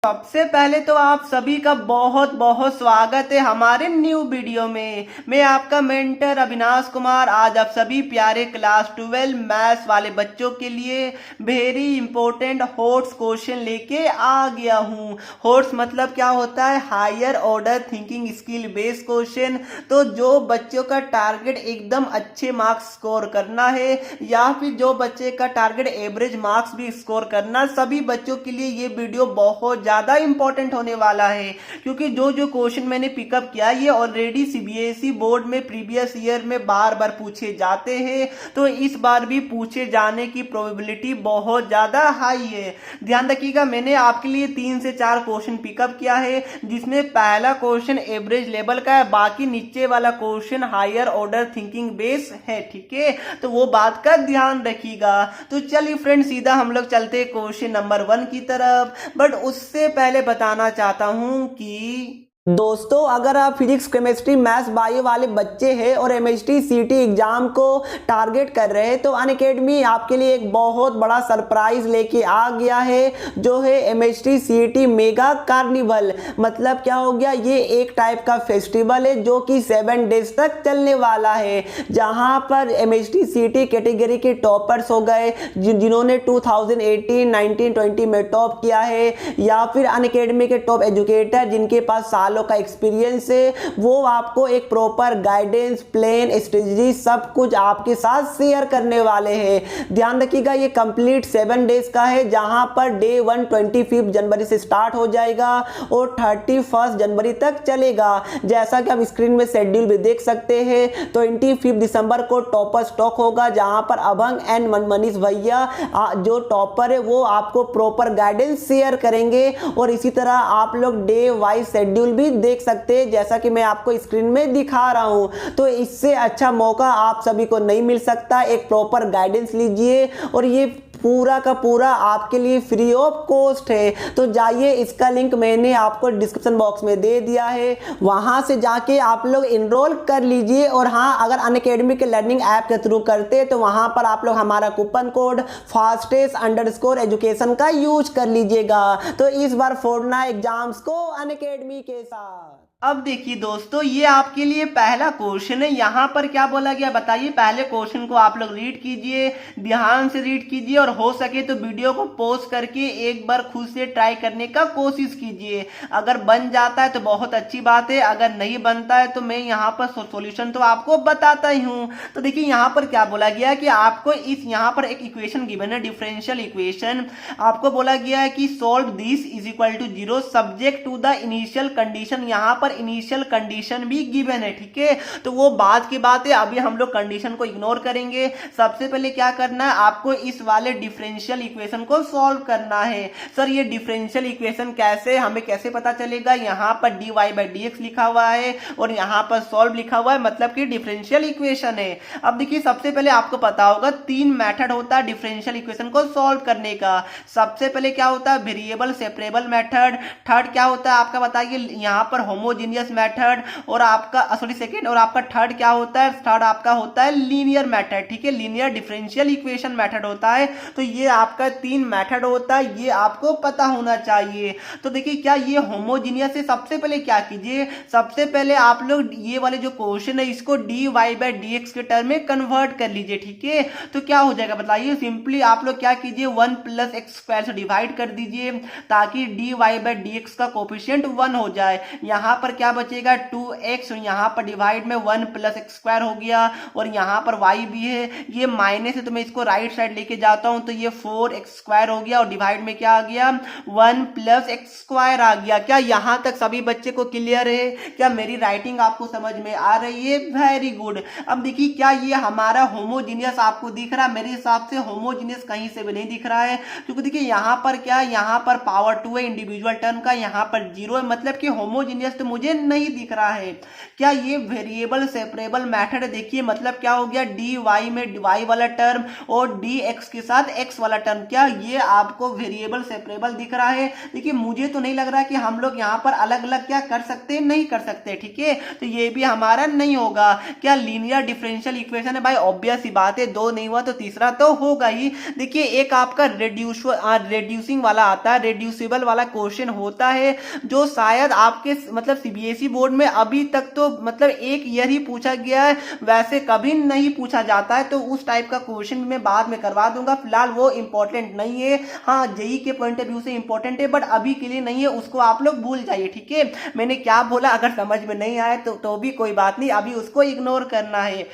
सबसे पहले तो आप सभी का बहुत बहुत स्वागत है हमारे न्यू वीडियो में। मैं आपका मेंटर अविनाश कुमार आज आप सभी प्यारे क्लास 12 मैथ्स वाले बच्चों के लिए वेरी इंपॉर्टेंट हॉट्स क्वेश्चन लेके आ गया हूँ। हॉट्स मतलब क्या होता है? Higher order thinking skill based question. तो जो बच्चों का टारगेट एकदम अच्छे मार्क्स स्कोर करना है या फिर जो बच्चे का टारगेट एवरेज मार्क्स भी स्कोर करना, सभी बच्चों के लिए ये वीडियो बहुत ज्यादा इंपॉर्टेंट होने वाला है। क्योंकि जो जो क्वेश्चन मैंने पिकअप किया ये ऑलरेडी सीबीएसई बोर्ड में प्रीवियस ईयर में बार बार पूछे जाते हैं, तो इस बार भी पूछे जाने की प्रोबेबिलिटी बहुत ज्यादा हाई है। ध्यान रखिएगा, मैंने आपके लिए 3 से 4 क्वेश्चन पिकअप किया है, जिसमें पहला क्वेश्चन एवरेज लेवल का है, बाकी नीचे वाला question higher order thinking base है। ठीक है, तो वो बात का ध्यान रखिएगा। तो चलिए फ्रेंड, सीधा हम लोग चलते क्वेश्चन नंबर 1 की तरफ। बट उससे पहले बताना चाहता हूं कि दोस्तों, अगर आप फिजिक्स केमिस्ट्री मैथ्स बायो वाले बच्चे हैं और एमएचटी सीटी एग्जाम को टारगेट कर रहे हैं, तो अनअकैडमी आपके लिए एक बहुत बड़ा सरप्राइज लेके आ गया है, जो है एमएचटी सीटी मेगा कार्निवल। मतलब क्या हो गया? ये एक टाइप का फेस्टिवल है जो कि 7 डेज तक चलने वाला है, जहां पर एमएचटी सीटी कैटेगरी के टॉपर्स हो गए जिन्होंने 2018, 19, 20 में टॉप किया है, या फिर अनअकैडमी के टॉप एजुकेटर जिनके पास सालों का एक्सपीरियंस है, वो आपको एक प्रॉपर गाइडेंस, प्लान, स्ट्रेटजी सब कुछ आपके साथ शेयर करने वाले हैं। ध्यान रखिएगा, ये कंप्लीट 7 डेज का है, जहां पर डे 1 25 जनवरी से स्टार्ट हो जाएगा और 31 जनवरी तक चलेगा। जैसा कि आप स्क्रीन में शेड्यूल भी देख सकते हैं, 25 दिसंबर को टॉपर स्टॉक होगा, जहां पर अभंग एंड मनीष भैया जो टॉपर है वो आपको प्रॉपर गाइडेंस शेयर करेंगे। और इसी तरह आप लोग डे वाइज शेड्यूल भी देख सकते हैं, जैसा कि मैं आपको स्क्रीन में दिखा रहा हूं। तो इससे अच्छा मौका आप सभी को नहीं मिल सकता। एक प्रॉपर गाइडेंस लीजिए, और ये पूरा का पूरा आपके लिए फ्री ऑफ कॉस्ट है। तो जाइए, इसका लिंक मैंने आपको डिस्क्रिप्शन बॉक्स में दे दिया है, वहां से जाके आप लोग इनरोल कर लीजिए। और हाँ, अगर अनअकैडमी के लर्निंग ऐप के थ्रू करते हैं तो वहां पर आप लोग हमारा कूपन कोड fastest_education का यूज कर लीजिएगा। तो इस बार फोड़ना एग्जाम्स को अनअकैडमी के साथ। अब देखिए दोस्तों, ये आपके लिए पहला क्वेश्चन है। यहाँ पर क्या बोला गया बताइए। पहले क्वेश्चन को आप लोग रीड कीजिए, ध्यान से रीड कीजिए, और हो सके तो वीडियो को पॉज करके एक बार खुद से ट्राई करने का कोशिश कीजिए। अगर बन जाता है तो बहुत अच्छी बात है, अगर नहीं बनता है तो मैं यहाँ पर सॉल्यूशन तो आपको बताता ही हूँ। तो देखिए यहाँ पर क्या बोला गया कि आपको इस यहाँ पर एक इक्वेशन गिवन है, डिफरेंशियल इक्वेशन। आपको बोला गया है कि solve this is equal to 0 subject to the initial condition. यहाँ पर इनिशियल कंडीशन भी गिवन है। ठीक है, तो वो बाद की बात है, अभी हम लोग कंडीशन को इग्नोर करेंगे। सबसे पहले क्या करना है, आपको इस वाले डिफरेंशियल इक्वेशन को सॉल्व करना है। सर ये डिफरेंशियल इक्वेशन कैसे, हमें कैसे पता चलेगा? यहाँ पर dy/dx लिखा हुआ है और यहाँ पर सॉल्व लिखा हुआ है, मतलब कि डिफरेंशियल इक्वेशन है। अब देखिए, सबसे पहले आपको पता होगा 3 मेथड होता है डिफरेंशियल इक्वेशन को सॉल्व करने का। सबसे पहले क्या होता है? Variable separable method. थर्ड क्या होता है आपका बताइए? यहाँ पर होमोजीनियस मेथड। और आपका सेकंड, और आपका थर्ड क्या होता है? थर्ड आपका होता है लीनियर मेथड। ठीक है, लीनियर डिफरेंशियल इक्वेशन मेथड होता है। तो ये आपका 3 मेथड होता है, ये आपको पता होना चाहिए। तो देखिए, क्या ये होमोजीनियस है? सबसे पहले क्या कीजिए, सबसे पहले आप लोग ये वाले जो क्वेश्चन है इसको dy/dx के टर्म में कन्वर्ट कर लीजिए। ठीक है, तो क्या हो जाएगा बताइए? सिंपली आप लोग क्या कीजिए, 1 + x² से डिवाइड कर दीजिए, ताकि dy/dx का कोफिशिएंट 1 हो जाए। यहाँ पर क्या बचेगा? 2x, और यहाँ पर डिवाइड में 1 + x² हो गया, और यहाँ पर y भी है, ये माइनस है तो मैं इसको राइट साइड लेके जाता हूं, तो ये 4x² हो गया, और डिवाइड में क्या आ गया? 1 + x² आ गया। क्या यहाँ तक सभी बच्चे को क्लियर है? क्या मेरी राइटिंग आपको समझ में आ रही है? Very good. अब देखिए, क्या ये हमारा होमोजीनियस आपको दिख रहा है? मेरे हिसाब से होमोजीनियस कहीं से भी नहीं दिख रहा है, क्योंकि देखिए यहाँ पर क्या है, यहाँ पर पावर 2 है इंडिविजुअल टर्म का, यहाँ पर 0 है, मतलब कि होमोजीनियस तो मुझे मुझे नहीं दिख रहा है। क्या ये वेरिएबल सेपरेबल मेथड है? देखिए मतलब क्या हो गया, डी वाई में वाई वाला टर्म और डी एक्स के साथ एक्स वाला टर्म, क्या ये आपको वेरिएबल सेपरेबल दिख रहा है? देखिए मुझे तो नहीं लग रहा कि हम लोग यहाँ पर अलग अलग क्या कर सकते हैं, नहीं कर सकते, ठीक है, तो ये भी हमारा नहीं होगा। क्या लीनियर डिफरेंशियल इक्वेशन है? भाई ऑब्वियस ही बात है, दो नहीं हुआ तो तीसरा तो होगा ही। देखिए एक आपका रेड्यूसिंग वाला आता है, रेड्यूसिबल वाला क्वेश्चन होता है जो शायद आपके मतलब सीबीएसई बोर्ड में अभी तक तो मतलब एक ईयर ही पूछा गया है, वैसे कभी नहीं पूछा जाता है, तो उस टाइप का क्वेश्चन मैं बाद में करवा दूंगा, फिलहाल वो इंपॉर्टेंट नहीं है। हाँ जेई के पॉइंट ऑफ व्यू से इंपॉर्टेंट है बट अभी के लिए नहीं है, उसको आप लोग भूल जाइए, ठीक है। मैंने क्या बोला अगर समझ में नहीं आया तो भी कोई बात नहीं, अभी उसको इग्नोर करना है।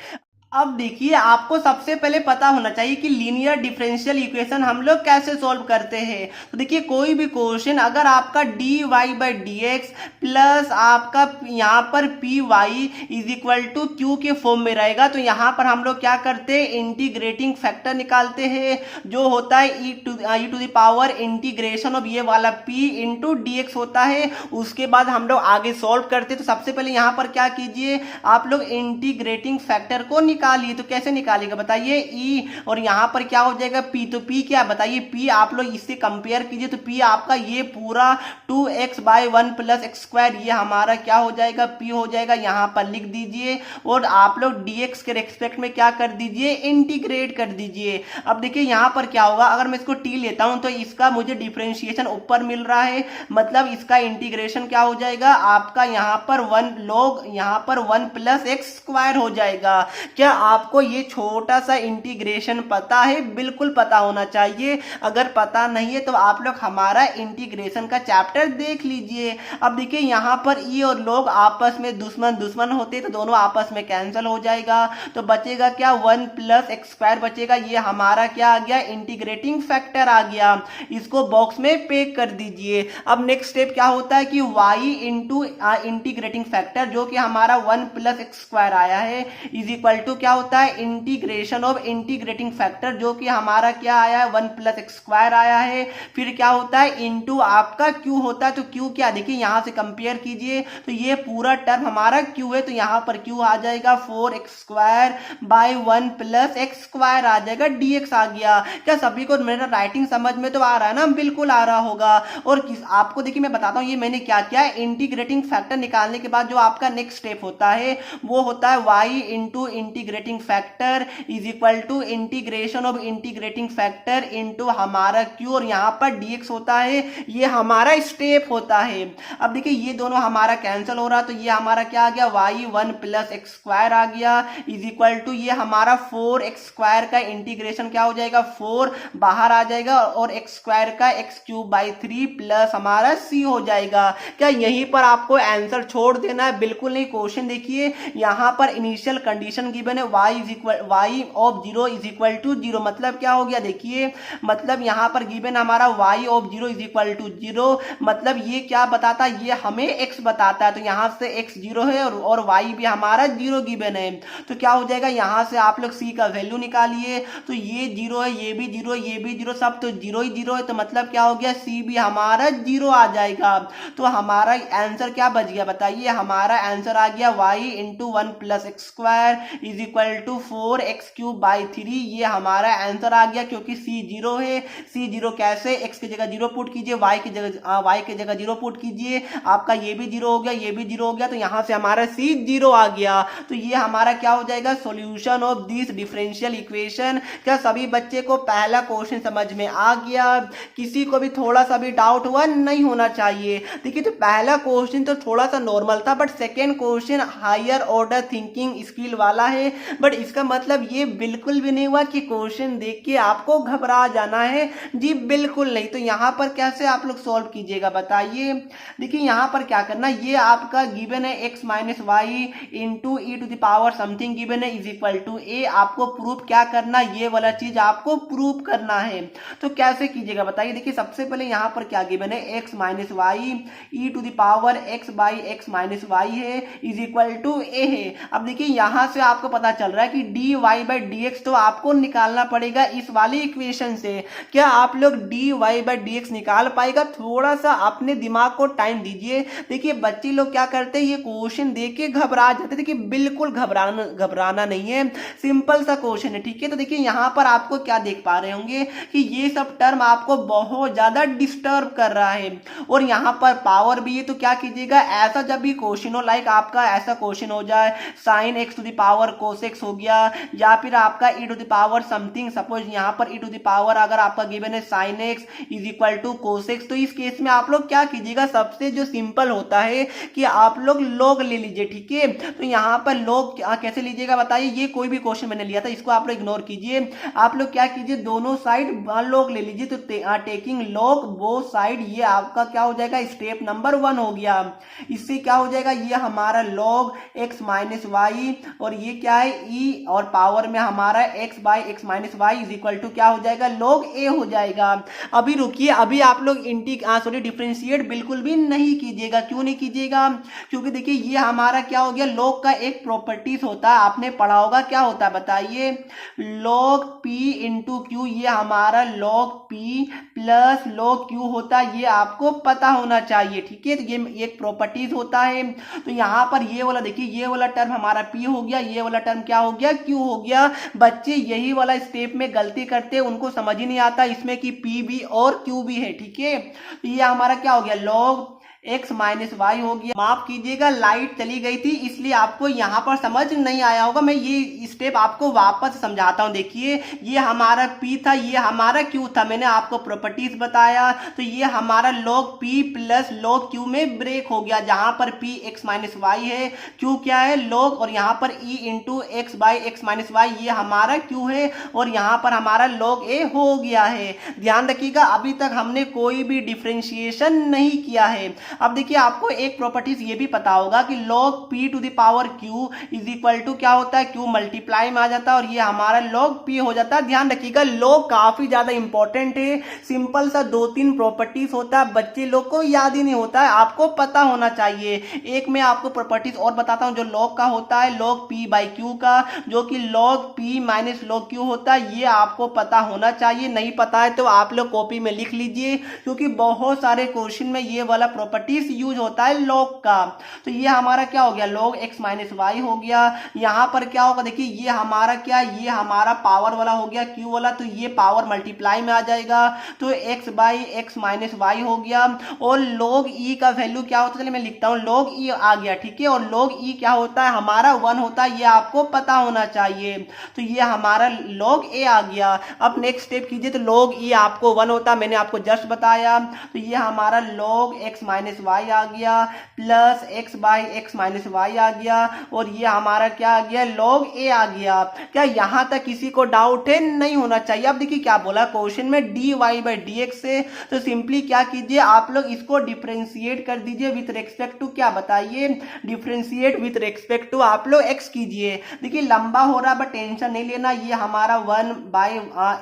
अब देखिए आपको सबसे पहले पता होना चाहिए कि लीनियर डिफरेंशियल इक्वेशन हम लोग कैसे सॉल्व करते हैं। तो देखिए कोई भी क्वेश्चन अगर आपका D Y by D X plus आपका यहाँ पर P Y is equal to Q के फॉर्म में रहेगा, तो यहाँ पर हम लोग क्या करते हैं, इंटीग्रेटिंग फैक्टर निकालते हैं जो होता है e to the power integration of ये वाला p इंटू डी एक्स होता है। उसके बाद हम लोग आगे सॉल्व करते हैं। तो सबसे पहले यहाँ पर क्या कीजिए, आप लोग इंटीग्रेटिंग फैक्टर को निकालिए। तो कैसे निकालेगा बताइए, e और यहाँ पर क्या हो जाएगा p, तो p क्या बताइए, p आप लोग इससे कंपेयर कीजिए तो p आपका ये पूरा 2x by 1 plus x square ये हमारा क्या हो जाएगा, p हो जाएगा, यहाँ पर लिख दीजिए और आप लोग dx के रेस्पेक्ट में क्या कर दीजिए, इंटीग्रेट कर दीजिए। अब देखिए यहाँ पर क्या होगा, अगर मैं इसको t लेता हूं तो इसका मुझे डिफरेंशिएशन ऊपर मिल रहा है, मतलब इसका इंटीग्रेशन क्या हो जाएगा आपका यहाँ पर 1 log यहाँ पर 1 प्लस एक्स स्क्वायर हो जाएगा। क्या आपको ये छोटा सा इंटीग्रेशन पता है? बिल्कुल पता होना चाहिए, अगर पता नहीं है तो आप लोग हमारा इंटीग्रेशन का चैप्टर देख लीजिए। अब देखिए यहाँ पर ई और लोग आपस में दुश्मन होते तो दोनों आपस में कैंसिल हो जाएगा, तो बचेगा क्या, 1 प्लस एक्स स्क्वायर बचेगा, ये हमारा क्या आ गया, इंटीग्रेटिंग फैक्टर आ गया। इसको बॉक्स में पैक कर दीजिए। अब नेक्स्ट स्टेप क्या होता है कि y इंटू इंटीग्रेटिंग फैक्टर जो कि हमारा 1 प्लस एक्स स्क्वायर आया है इज इक्वल टू क्या होता है, इंटीग्रेशन ऑफ इंटीग्रेटिंग फैक्टर जो कि हमारा क्या आया है, 1 प्लस एक्स स्क्वायर आया है, फिर क्या होता है इनटू आपका q होता है। तो q क्या, देखिए यहां से कंपेयर कीजिए तो ये पूरा टर्म हमारा q है, तो यहां पर q आ जाएगा 4x square by 1 plus x square आ जाएगा, dx आ गया। क्या सभी को मेरा राइटिंग समझ में तो आ रहा है ना? बिल्कुल आ रहा होगा। और आपको देखिए मैं बताता हूँ ये मैंने क्या किया, इंटीग्रेटिंग फैक्टर निकालने के बाद जो आपका नेक्स्ट स्टेप होता है वो होता है y into integrating factor is equal to integration of integrating factor into हमारा q और यहाँ पर dx होता है, ये हमारा स्टेप होता है। अब देखिए ये दोनों हमारा कैंसिल हो रहा, तो ये हमारा क्या आ गया, y 1 प्लस एक्स स्क्वायर आ गया इज इक्वल टू ये हमारा 4x स्क्वायर का इंटीग्रेशन क्या हो जाएगा, 4 बाहर आ जाएगा और x स्क्वायर का x क्यूब बाई 3 प्लस हमारा c हो जाएगा। क्या यहीं पर आपको आंसर छोड़ देना है? बिल्कुल नहीं। क्वेश्चन देखिए यहाँ पर इनिशियल कंडीशन गिवन है y of 0 is equal to 0, मतलब क्या हो गया, देखिए मतलब यहाँ पर गिवन हमारा y of 0 is equal to 0, मतलब ये क्या बताता है, ये हमें x बताता है, तो यहाँ से x 0 है और y भी हमारा 0 गिवन है। तो क्या हो जाएगा, यहाँ से आप लोग c का वैल्यू निकालिए, तो ये 0 है, ये भी 0, ये भी 0, सब तो 0 ही 0 है, तो मतलब क्या हो गया, c भी हमारा 0 आ जाएगा। तो हमारा आंसर क्या बच गया बताइए, हमारा आंसर आ गया y into 1 plus x square is equal to 4x cube by 3, ये हमारा आंसर आ गया क्योंकि c 0 है। c 0 कैसे, x की जगह 0 पुट कीजिए, y की जगह 0 पुट कीजिए, आपका ये भी 0 हो गया, ये भी 0 हो गया, तो यहाँ से हमारा c 0 आ गया। तो ये हमारा क्या हो जाएगा, solution of this differential equation. क्या सभी बच्चे को पहला क्वेश्चन समझ में आ गया? किसी को भी थोड़ा सा भी डाउट हुआ नहीं होना चाहिए। देखिए तो पहला क्वेश्चन तो थोड़ा सा नॉर्मल था, but second question higher order thinking skill वाला है, बट इसका मतलब ये बिल्कुल भी नहीं हुआ कि क्वेश्चन देख के आपको घबरा जाना है, जी बिल्कुल नहीं। तो यहाँ पर कैसे आप लोग सॉल्व कीजिएगा बताइए। देखिए यहाँ पर क्या करना, ये आपका गिवन है x minus Y into E to the power something given है इज इक्वल टू a, आपको प्रूफ क्या करना, ये वाला चीज आपको प्रूफ करना है। तो कैसे कीजिएगा बताइए। देखिए सबसे पहले यहाँ पर क्या गिवन है, x minus Y E to the power x by x minus Y है इज इक्वल टू a है। अब देखिए यहाँ से आपको पता पता चल रहा है कि dy बाई डी एक्स तो आपको निकालना पड़ेगा इस वाली इक्वेशन से। क्या आप लोग dy बाई डी एक्स निकाल पाएगा? थोड़ा सा अपने दिमाग को टाइम दीजिए। देखिए बच्चे लोग क्या करते हैं, ये क्वेश्चन देख के घबरा जाते हैं। देखिए बिल्कुल घबराना नहीं है, सिंपल सा क्वेश्चन है, ठीक है। तो देखिए यहाँ पर आपको क्या देख पा रहे होंगे कि ये सब टर्म आपको बहुत ज्यादा डिस्टर्ब कर रहा है और यहाँ पर पावर भी है। तो क्या कीजिएगा, ऐसा जब भी क्वेश्चन हो, लाइक आपका ऐसा क्वेश्चन हो जाए sine x to the power cos x हो गया, या फिर आपका e to the power something, suppose यहाँ पर ई टू द पावर अगर आपका गिवन है sine X is equal to cos X, तो इस केस में आप लोग क्या कीजिएगा, सबसे जो सिंपल होता है कि आप लोग लॉग ले लीजिए, ठीक है। तो यहाँ पर लॉग कैसे लीजिएगा बताइए, ये कोई भी क्वेश्चन मैंने लिया था, इसको आप लोग इग्नोर कीजिए। आप लोग क्या कीजिए, दोनों साइड लॉग ले लीजिए। तो टेकिंग लॉग बोथ साइड, ये आपका क्या हो जाएगा, स्टेप नंबर 1 हो गया। इससे क्या हो जाएगा, ये हमारा लॉग एक्स माइनस वाई, और ये क्या है ई, और पावर में हमारा X by x minus Y is equal to क्या हो जाएगा, लॉग ए हो जाएगा। अभी रुकिए, अभी आप लोग डिफरेंशिएट बिल्कुल भी नहीं कीजिएगा। क्यों नहीं कीजिएगा, क्योंकि देखिए ये हमारा क्या हो गया, लॉग का एक प्रॉपर्टीज होता है, आपने पढ़ा होगा, क्या होता है बताइए, लॉग पी इंटू क्यू। ये हमारा log P plus log Q होता है, ये आपको पता होना चाहिए, ठीक है। तो ये एक प्रॉपर्टीज होता है। तो यहाँ पर ये वाला देखिए, ये वाला टर्म हमारा पी हो गया, ये वाला टर्म क्या हो गया, क्यू हो गया। बच्चे यही वाला स्टेप में गलती करते हैं, उनको समझ ही नहीं आता इसमें कि पी भी और क्यू भी है, ठीक है। तो ये हमारा क्या हो गया, लॉग एक्स माइनस वाई हो गया। माफ कीजिएगा लाइट चली गई थी, इसलिए आपको यहाँ पर समझ नहीं आया होगा। मैं ये स्टेप आपको वापस समझाता हूँ। देखिए ये हमारा P था, ये हमारा Q था, मैंने आपको प्रॉपर्टीज बताया। तो ये हमारा log P plus log Q में ब्रेक हो गया, जहां पर P x माइनस वाई है, Q क्या है log, और यहाँ पर E into X by x minus Y, ये हमारा Q है, और यहाँ पर हमारा log A हो गया है। ध्यान रखिएगा अभी तक हमने कोई भी डिफ्रेंशिएशन नहीं किया है। अब देखिए आपको एक प्रॉपर्टीज ये भी पता होगा कि log p to the power q is equal to क्या होता है, q मल्टीप्लाई में आ जाता है और ये हमारा log p हो जाता है। ध्यान रखिएगा log काफी ज्यादा इंपॉर्टेंट है, सिंपल सा 2-3 प्रॉपर्टीज होता है, बच्चे लोग को याद ही नहीं होता है, आपको पता होना चाहिए। एक मैं आपको प्रॉपर्टीज और बताता हूं जो log का होता है, log p बाई q का, जो कि log p minus log q होता है, ये आपको पता होना चाहिए। नहीं पता है तो आप लोग कॉपी में लिख लीजिए, क्योंकि बहुत सारे क्वेश्चन में ये वाला प्रॉपर्टीज यूज होता है log का। तो ये हमारा क्या हो गया, log x माइनस वाई हो गया। यहाँ पर क्या होगा, देखिए ये हमारा क्या, ये हमारा पावर वाला हो गया q वाला, तो ये पावर मल्टीप्लाई में आ जाएगा, तो x by x minus Y हो गया। और log e का वैल्यू क्या होता है, चलिए मैं लिखता हूँ, log e आ गया, ठीक है। और log e क्या होता है, हमारा 1 होता है, ये आपको पता होना चाहिए। तो ये हमारा log a आ गया। अब नेक्स्ट स्टेप कीजिए, तो log e आपको 1 होता है, मैंने आपको जस्ट बताया। तो ये हमारा log x माइनस वाई आ गया plus x by x minus y आ गया, और ये हमारा क्या आ गया, log a आ गया। क्या यहां तक किसी को डाउट है? नहीं होना चाहिए। अब देखिए क्या बोला क्वेश्चन में, dy बाई डी एक्स से, तो सिंपली क्या कीजिए, आप लोग इसको डिफरेंशिएट कर दीजिए विथ रेस्पेक्ट टू क्या बताइए, डिफरेंशिएट विथ रेस्पेक्ट टू आप लोग x कीजिए। देखिए लंबा हो रहा है बट टेंशन नहीं लेना, ये हमारा 1 बाई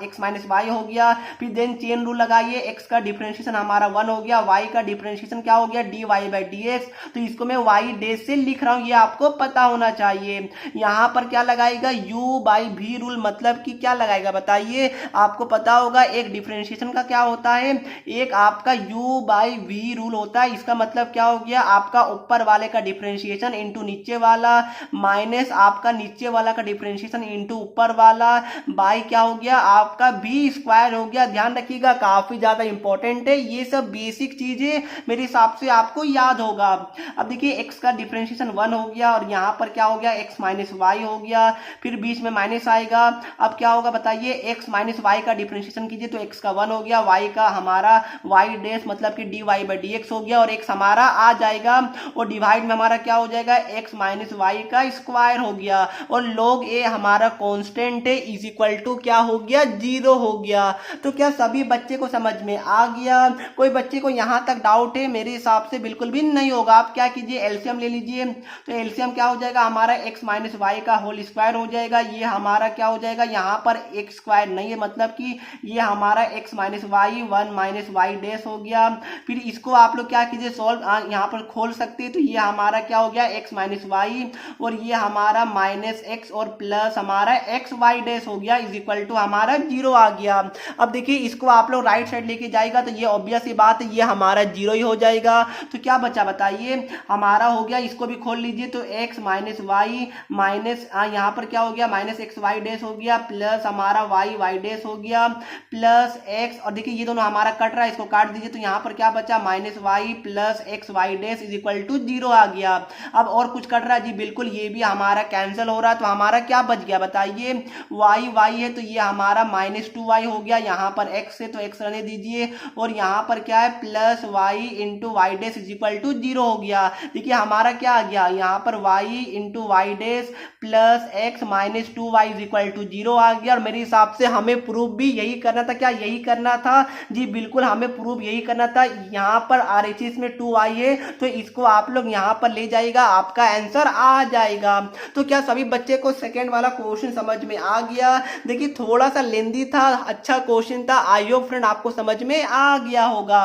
एक्स माइनस वाई हो गया। फिर देन चेन रूल लगाइए, x का डिफरेंशिएशन हमारा 1 हो गया, y का डिफरेंशिएशन क्या हो गया, dy बाई डी एक्स। तो इसको मैं y डेश से लिख रहा हूं, ये आपको पता होना चाहिए। यहां पर क्या लगाएगा, u बाई v रूल, मतलब कि क्या लगाएगा बताइए, आपको पता होगा एक डिफरेंशिएशन का क्या होता है, एक आपका u बाई v रूल होता है। इसका मतलब क्या हो गया, आपका ऊपर वाले का डिफरेंशिएशन इंटू नीचे वाला, माइनस आपका नीचे वाला का डिफरेंशिएशन इंटू ऊपर वाला, बाई क्या हो गया, आपका v स्क्वायर हो गया। ध्यान रखिएगा काफी ज्यादा इंपॉर्टेंट है, ये सब बेसिक चीजें मेरे हिसाब से आपको याद होगा। अब देखिए x का डिफरेंशिएशन 1 हो गया, और यहाँ पर क्या हो गया, x माइनस वाई हो गया, फिर बीच में माइनस आएगा। अब क्या होगा बताइए, x माइनस वाई का डिफरेंशिएशन कीजिए, तो x का 1 हो गया, y का हमारा y डैश मतलब कि dy बाई डी एक्स हो गया, और x हमारा आ जाएगा, और डिवाइड में हमारा क्या हो जाएगा, x माइनस वाई का स्क्वायर हो गया, और log a हमारा कांस्टेंट है, इज इक्वल टू क्या हो गया, 0 हो गया। तो क्या सभी बच्चे को समझ में आ गया? कोई बच्चे को यहाँ तक डाउट है? मेरे हिसाब से बिल्कुल भी नहीं होगा। आप क्या कीजिए, एलसीएम ले लीजिए। तो एलसीएम क्या हो जाएगा हमारा एक्स माइनस वाई का होल स्क्वायर हो जाएगा। ये हमारा क्या हो जाएगा, यहाँ पर एक्स स्क्वायर नहीं है, मतलब कि ये हमारा X minus Y 1 minus Y dash हो गया। फिर इसको आप लोग क्या कीजिए, सॉल्व यहाँ पर खोल सकते हैं। तो ये हमारा क्या हो गया, एक्स माइनस वाई, और ये हमारा माइनस एक्स और प्लस हमारा एक्स वाई डैश हो गया, इज इक्वल टू हमारा 0 आ गया। अब देखिए इसको आप लोग राइट साइड लेके जाएगा तो ये ऑब्वियस सी बात है, ये हमारा 0 ही हो जाएगा। तो क्या बचा बताइए, हमारा हो गया, इसको भी खोल लीजिए। तो एक्स माइनस वाई माइनस यहाँ पर क्या हो गया, माइनस एक्स वाई डैश हो गया, प्लस हमारा वाई वाई डैश हो गया, प्लस एक्स, और देखिए ये दोनों हमारा कट रहा है, इसको काट दीजिए। तो यहाँ पर क्या बचा, minus Y plus X Y dash is equal to 0 आ गया। अब और कुछ कट रहा है जी, बिल्कुल ये भी हमारा कैंसिल हो रहा है। तो हमारा क्या बच गया बताइए, वाई वाई है तो ये हमारा माइनस 2y हो गया, यहाँ पर x है तो x रहने दीजिए, और यहाँ पर क्या है plus Y into Y dash is equal to 0 हो गया। देखिए हमारा क्या आ गया, यहाँ पर y into Y dash plus X minus 2y is equal to 0 आ गया। और मेरे हिसाब से हमें प्रूफ भी यही करना था। क्या यही करना था जी, बिल्कुल हमें प्रूफ यही करना था। यहाँ पर RHS में 2y है तो इसको आप लोग यहाँ पर ले जाइएगा, आपका आंसर आ जाएगा। तो क्या सभी बच्चे को सेकेंड वाला क्वेश्चन समझ में आ गया? देखिए थोड़ा सा लेंदी था, अच्छा क्वेश्चन था, आई होप फ्रेंड आपको समझ में आ गया होगा।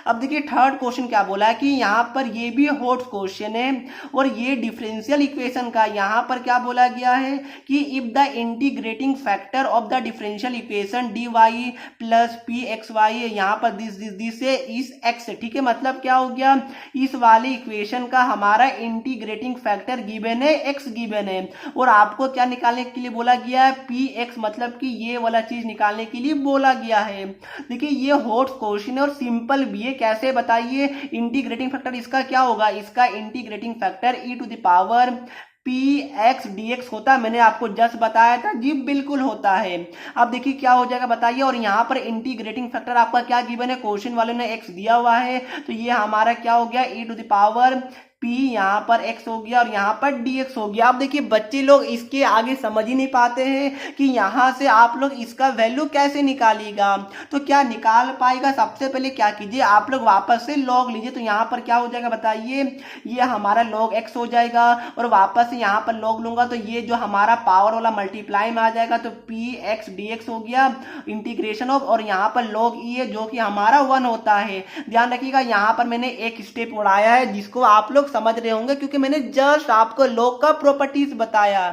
अब देखिए थर्ड क्वेश्चन क्या बोला कि यहाँ पर ये भी हॉट क्वेश्चन है और ये डिफरेंशियल इक्वेशन का यहाँ पर क्या बोला गया है कि if the integrating factor of the differential equation dy plus P X Y, यहाँ पर दिस से इस x, ठीक है, मतलब क्या हो गया, इस वाली इक्वेशन का हमारा इंटीग्रेटिंग फैक्टर गिवन है, x गिवन है, और आपको क्या निकालने के लिए बोला गया है, पी एक्स, मतलब कि ये वाला चीज निकालने के लिए बोला गया है। देखिए ये हॉट क्वेश्चन है और सिंपल भी है। कैसे बताइए, इंटीग्रेटिंग फैक्टर इसका क्या होगा, इसका integrating factor e to the power P X D X होता है। मैंने आपको जस्ट बताया था जी, बिल्कुल होता है। अब देखिए क्या हो जाएगा बताइए, और यहाँ पर इंटीग्रेटिंग फैक्टर आपका क्या गिवन है, क्वेश्चन वाले ने x दिया हुआ है, तो ये हमारा क्या हो गया, e to the power p, यहाँ पर x हो गया और यहाँ पर dx हो गया। अब देखिए बच्चे लोग इसके आगे समझ ही नहीं पाते हैं कि यहाँ से आप लोग इसका वैल्यू कैसे निकालिएगा। तो क्या निकाल पाएगा, सबसे पहले क्या कीजिए, आप लोग वापस से log लीजिए। तो यहाँ पर क्या हो जाएगा बताइए, ये हमारा log x हो जाएगा, और वापस से यहाँ पर log लूंगा तो ये जो हमारा पावर वाला मल्टीप्लाई में आ जाएगा, तो p x dx हो गया इंटीग्रेशन ऑफ, और यहाँ पर log e है जो कि हमारा 1 होता है। ध्यान रखिएगा यहाँ पर मैंने एक स्टेप उड़ाया है जिसको आप लोग समझ रहे होंगे, क्योंकि मैंने जस्ट आपको लॉग का प्रॉपर्टीज बताया।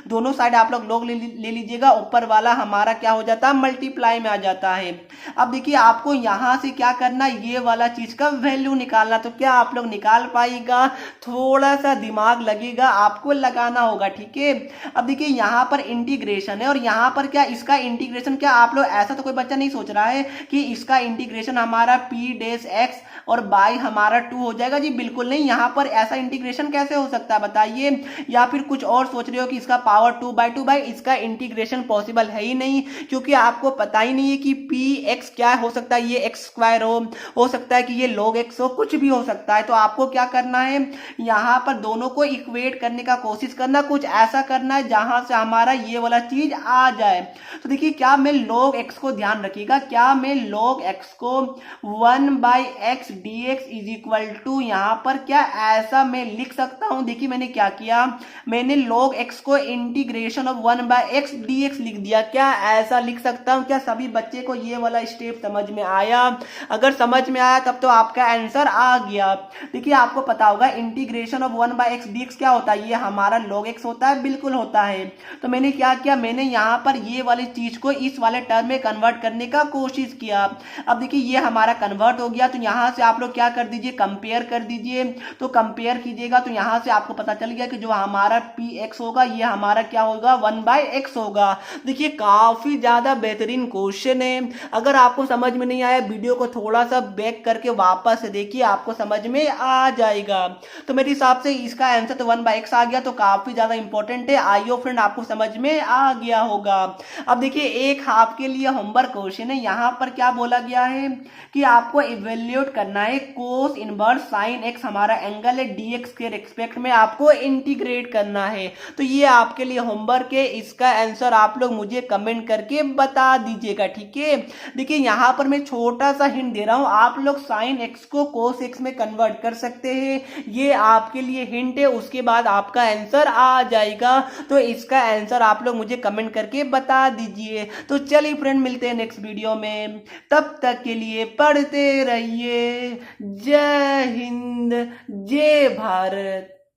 दोनों साइड आप लोग लॉग ले लीजिएगा, ऊपर वाला हमारा क्या हो जाता है, मल्टीप्लाई में आ जाता है। अब देखिए आपको यहां से क्या करना, ये वाला चीज का वैल्यू निकालना। तो क्या आप लोग निकाल पाएगा, थोड़ा सा दिमाग लगेगा, आपको लगाना होगा, ठीक है। अब देखिए यहाँ पर इंटीग्रेशन है और यहाँ पर क्या, इसका इंटीग्रेशन क्या, आप लोग ऐसा तो कोई बच्चा नहीं सोच रहा है कि इसका इंटीग्रेशन हमारा पी डैश एक्स और बाई हमारा 2 हो जाएगा जी, बिल्कुल नहीं। यहाँ पर ऐसा इंटीग्रेशन कैसे हो सकता है बताइए, या फिर कुछ और सोच रहे हो कि इसका पावर 2/2 बाई, इसका इंटीग्रेशन पॉसिबल है ही नहीं, क्योंकि आपको पता ही नहीं है कि पी एक्स क्या हो सकता है, ये एक्स स्क्वायर हो सकता है कि ये log x हो, कुछ भी हो सकता है। तो आपको क्या करना है, यहाँ पर दोनों को इक्वेट करने का कोशिश करना, कुछ ऐसा करना है जहां से हमारा ये वाला चीज आ जाए। तो देखिए क्या मैं log x को, ध्यान रखिएगा, क्या मैं log x को 1/x dx is equal to, यहाँ पर क्या ऐसा मैं लिख सकता हूं। देखिए मैंने क्या किया, मैंने log x को इंटीग्रेशन ऑफ 1/x dx लिख दिया। क्या ऐसा लिख सकता हूं? क्या सभी बच्चे को ये वाला स्टेप समझ में आया? अगर समझ में आया तब तो आपका आंसर आ गया। देखिए आपको पता होगा इंटीग्रेशन ऑफ 1/x dx क्या होता है, ये हमारा log x होता है, बिल्कुल होता है। तो मैंने क्या किया, मैंने यहाँ पर ये वाली चीज को इस वाले टर्म में कन्वर्ट करने का कोशिश किया। अब देखिए ये हमारा कन्वर्ट हो गया, तो यहाँ से आप लोग क्या कर दीजिए, कंपेयर कर दीजिए। तो कंपेयर कीजिएगा तो यहाँ से आपको पता चल गया कि जो हमारा px होगा ये हमारा क्या होगा, 1/x होगा। देखिए काफी ज्यादा बेहतरीन क्वेश्चन है। अगर आपको समझ में नहीं आया, वीडियो को थोड़ा सा बैक करके वापस से देखिए, आपको समझ में आ जाएगा। तो मेरे हिसाब से इसका आंसर तो 1/x आ गया, तो काफी ज्यादा इंपॉर्टेंट है। आइयो फ्रेंड आपको समझ में आ गया होगा। अब देखिए एक आपके लिए होमवर्क क्वेश्चन है, यहाँ पर क्या बोला गया है कि आपको इवेल्यूएट करना है कोस इनवर्स साइन एक्स, हमारा एंगल पहले dx के रिस्पेक्ट में आपको इंटीग्रेट करना है। तो ये आपके लिए होमवर्क है, इसका आंसर आप लोग मुझे कमेंट करके बता दीजिएगा, ठीक है। देखिए यहाँ पर मैं छोटा सा हिंट दे रहा हूँ, आप लोग साइन x को कोस x में कन्वर्ट कर सकते हैं, ये आपके लिए हिंट है। उसके बाद आपका आंसर आ जाएगा। तो इसका आंसर आप लोग मुझे कमेंट करके बता दीजिए। तो चलिए फ्रेंड, मिलते हैं नेक्स्ट वीडियो में, तब तक के लिए पढ़ते रहिए। जय हिंद, जय भारत।